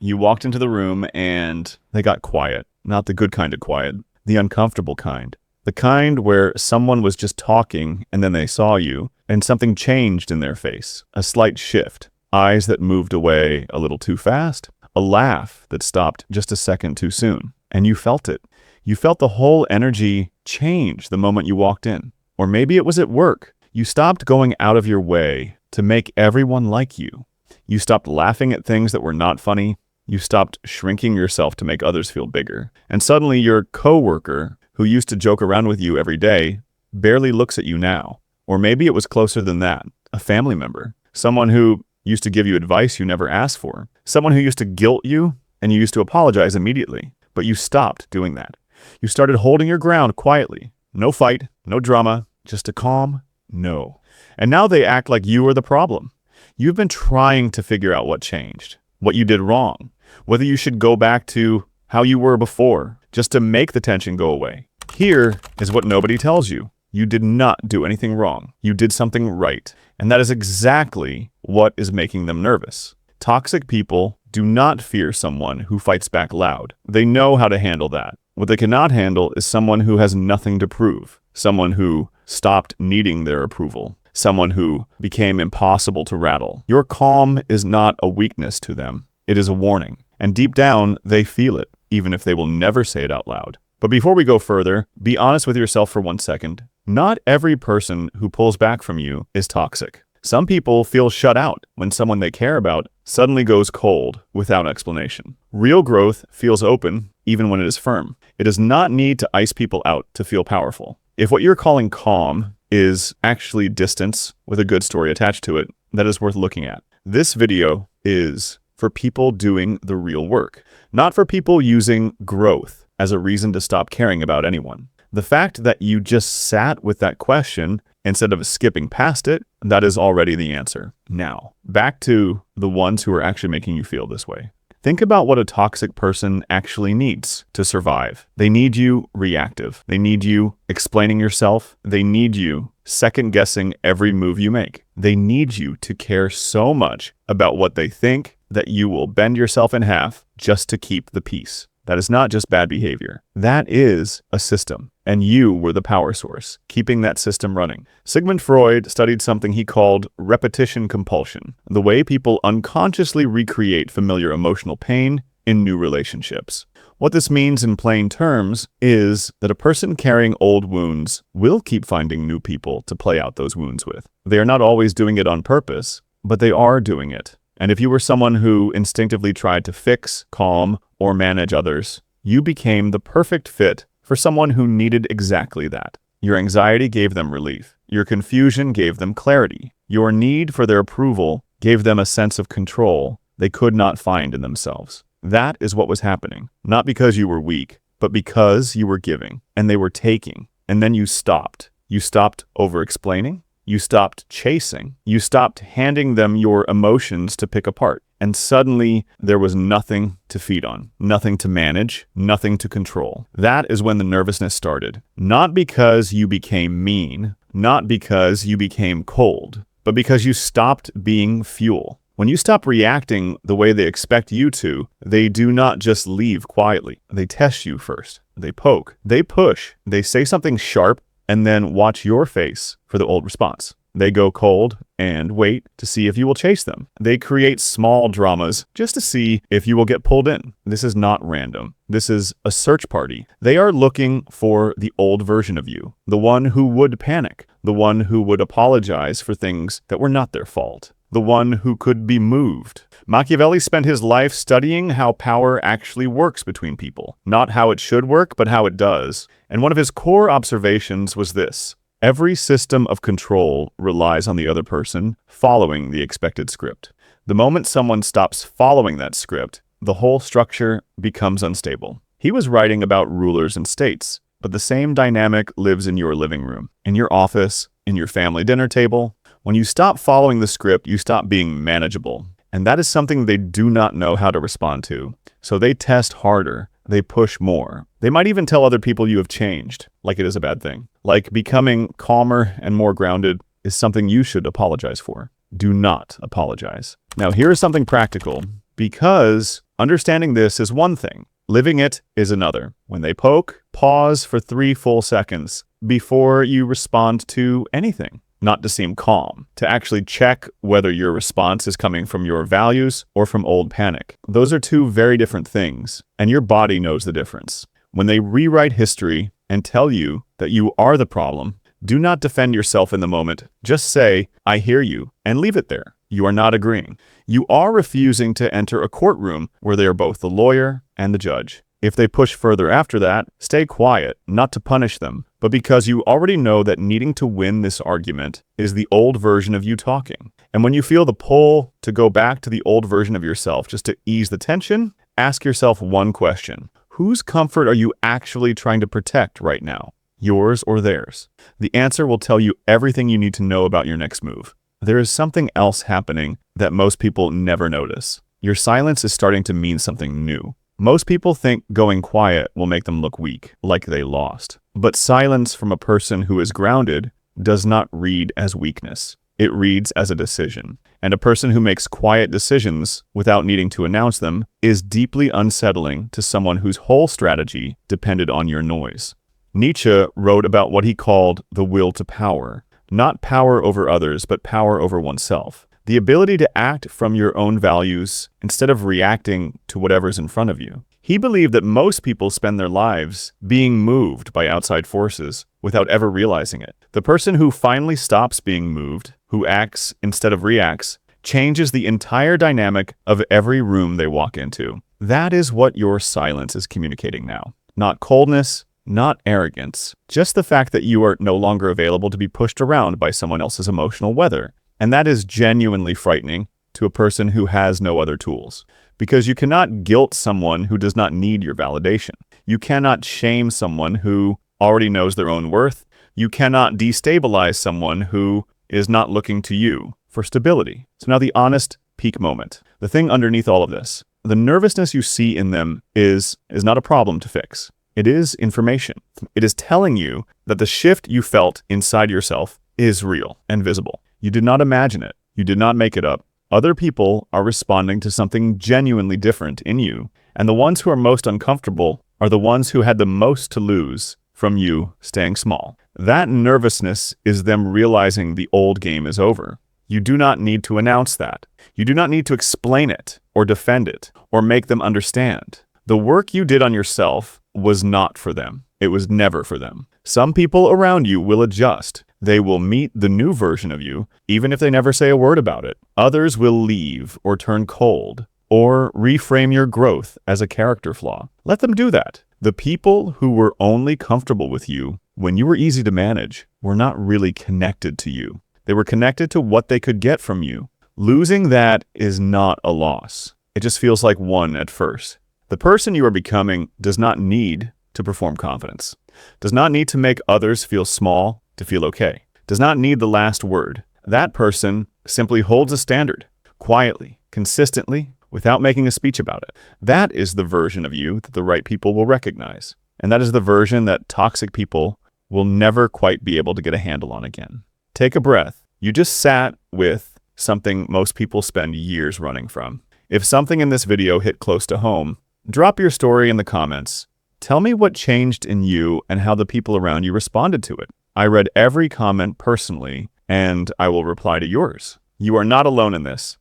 You walked into the room and they got quiet. Not the good kind of quiet, the uncomfortable kind. The kind where someone was just talking and then they saw you and something changed in their face. A slight shift. Eyes that moved away a little too fast. A laugh that stopped just a second too soon. And you felt it. You felt the whole energy change the moment you walked in. Or maybe it was at work. You stopped going out of your way to make everyone like you. You stopped laughing at things that were not funny. You stopped shrinking yourself to make others feel bigger. And suddenly your coworker, who used to joke around with you every day, barely looks at you now. Or maybe it was closer than that. A family member. Someone who used to give you advice you never asked for. Someone who used to guilt you and you used to apologize immediately. But you stopped doing that. You started holding your ground quietly. No fight, no drama, just a calm no. And now they act like you are the problem. You've been trying to figure out what changed, what you did wrong, whether you should go back to how you were before, just to make the tension go away. Here is what nobody tells you. You did not do anything wrong. You did something right. And that is exactly what is making them nervous. Toxic people do not fear someone who fights back loud. They know how to handle that. What they cannot handle is someone who has nothing to prove, someone who stopped needing their approval, someone who became impossible to rattle. Your calm is not a weakness to them. It is a warning. And deep down, they feel it, even if they will never say it out loud. But before we go further, be honest with yourself for 1 second. Not every person who pulls back from you is toxic. Some people feel shut out when someone they care about suddenly goes cold without explanation. Real growth feels open even when it is firm. It does not need to ice people out to feel powerful. If what you're calling calm is actually distance with a good story attached to it, that is worth looking at. This video is for people doing the real work, not for people using growth as a reason to stop caring about anyone. The fact that you just sat with that question instead of skipping past it, that is already the answer. Now, back to the ones who are actually making you feel this way. Think about what a toxic person actually needs to survive. They need you reactive. They need you explaining yourself. They need you second-guessing every move you make. They need you to care so much about what they think that you will bend yourself in half just to keep the peace. That is not just bad behavior. That is a system. And you were the power source, keeping that system running. Sigmund Freud studied something he called repetition compulsion, the way people unconsciously recreate familiar emotional pain in new relationships. What this means in plain terms is that a person carrying old wounds will keep finding new people to play out those wounds with. They are not always doing it on purpose, but they are doing it. And if you were someone who instinctively tried to fix, calm, or manage others, you became the perfect fit for someone who needed exactly that. Your anxiety gave them relief. Your confusion gave them clarity. Your need for their approval gave them a sense of control they could not find in themselves. That is what was happening. Not because you were weak, but because you were giving, and they were taking. And then you stopped. You stopped over-explaining. You stopped chasing. You stopped handing them your emotions to pick apart. And suddenly there was nothing to feed on, nothing to manage, nothing to control. That is when the nervousness started. Not because you became mean, not because you became cold, but because you stopped being fuel. When you stop reacting the way they expect you to, they do not just leave quietly. They test you first. They poke. They push. They say something sharp and then watch your face for the old response. They go cold and wait to see if you will chase them. They create small dramas just to see if you will get pulled in. This is not random. This is a search party. They are looking for the old version of you, the one who would panic, the one who would apologize for things that were not their fault, the one who could be moved. Machiavelli spent his life studying how power actually works between people. Not how it should work, but how it does. And one of his core observations was this: every system of control relies on the other person following the expected script. The moment someone stops following that script, the whole structure becomes unstable. He was writing about rulers and states, but the same dynamic lives in your living room, in your office, in your family dinner table. When you stop following the script, you stop being manageable. And that is something they do not know how to respond to. So they test harder. They push more. They might even tell other people you have changed, like it is a bad thing. Like becoming calmer and more grounded is something you should apologize for. Do not apologize. Now, here is something practical. Because Understanding this is one thing. Living it is another. When they poke, pause for 3 full seconds before you respond to anything. Not to seem calm, to actually check whether your response is coming from your values or from old panic. Those are 2 very different things, and your body knows the difference. When they rewrite history and tell you that you are the problem, do not defend yourself in the moment. Just say, "I hear you," and leave it there. You are not agreeing. You are refusing to enter a courtroom where they are both the lawyer and the judge. If they push further after that, stay quiet, not to punish them, but because you already know that needing to win this argument is the old version of you talking. And when you feel the pull to go back to the old version of yourself just to ease the tension, ask yourself one question. Whose comfort are you actually trying to protect right now? Yours or theirs? The answer will tell you everything you need to know about your next move. There is something else happening that most people never notice. Your silence is starting to mean something new. Most people think going quiet will make them look weak, like they lost. But silence from a person who is grounded does not read as weakness. It reads as a decision. And a person who makes quiet decisions without needing to announce them is deeply unsettling to someone whose whole strategy depended on your noise. Nietzsche wrote about what he called the will to power. Not power over others, but power over oneself. The ability to act from your own values instead of reacting to whatever's in front of you. He believed that most people spend their lives being moved by outside forces without ever realizing it. The person who finally stops being moved, who acts instead of reacts, changes the entire dynamic of every room they walk into. That is what your silence is communicating now. Not coldness, not arrogance, just the fact that you are no longer available to be pushed around by someone else's emotional weather. And that is genuinely frightening to a person who has no other tools. Because you cannot guilt someone who does not need your validation. You cannot shame someone who already knows their own worth. You cannot destabilize someone who is not looking to you for stability. So now the honest peak moment. The thing underneath all of this. The nervousness you see in them is not a problem to fix. It is information. It is telling you that the shift you felt inside yourself is real and visible. You did not imagine it. You did not make it up. Other people are responding to something genuinely different in you, and the ones who are most uncomfortable are the ones who had the most to lose from you staying small. That nervousness is them realizing the old game is over. You do not need to announce that. You do not need to explain it or defend it or make them understand. The work you did on yourself was not for them. It was never for them. Some people around you will adjust. They will meet the new version of you, even if they never say a word about it. Others will leave or turn cold or reframe your growth as a character flaw. Let them do that. The people who were only comfortable with you when you were easy to manage were not really connected to you. They were connected to what they could get from you. Losing that is not a loss. It just feels like one at first. The person you are becoming does not need to perform confidence, does not need to make others feel small to feel okay, does not need the last word. That person simply holds a standard, quietly, consistently, without making a speech about it. That is the version of you that the right people will recognize. And that is the version that toxic people will never quite be able to get a handle on again. Take a breath. You just sat with something most people spend years running from. If something in this video hit close to home, drop your story in the comments. Tell me what changed in you and how the people around you responded to it. I read every comment personally, and I will reply to yours. You are not alone in this.